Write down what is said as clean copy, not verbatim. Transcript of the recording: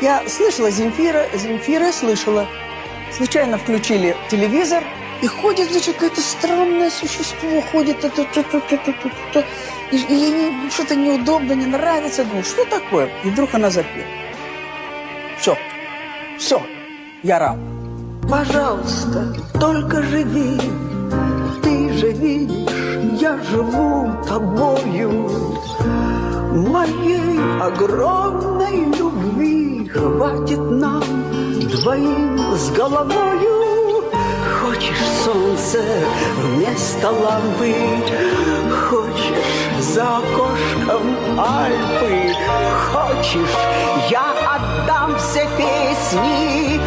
Я слышала Земфира слышала. Случайно включили телевизор, и ходит, значит, какое-то странное существо, ходит, и ей что-то неудобно, не нравится. Думаю, что такое? И вдруг она запела. Все, я рам. Пожалуйста, только живи, ты же видишь, я живу тобою. Моей огромной любви хватит нам двоим с головою. Хочешь солнце вместо лампы, хочешь за окошком Альпы, хочешь, я отдам все песни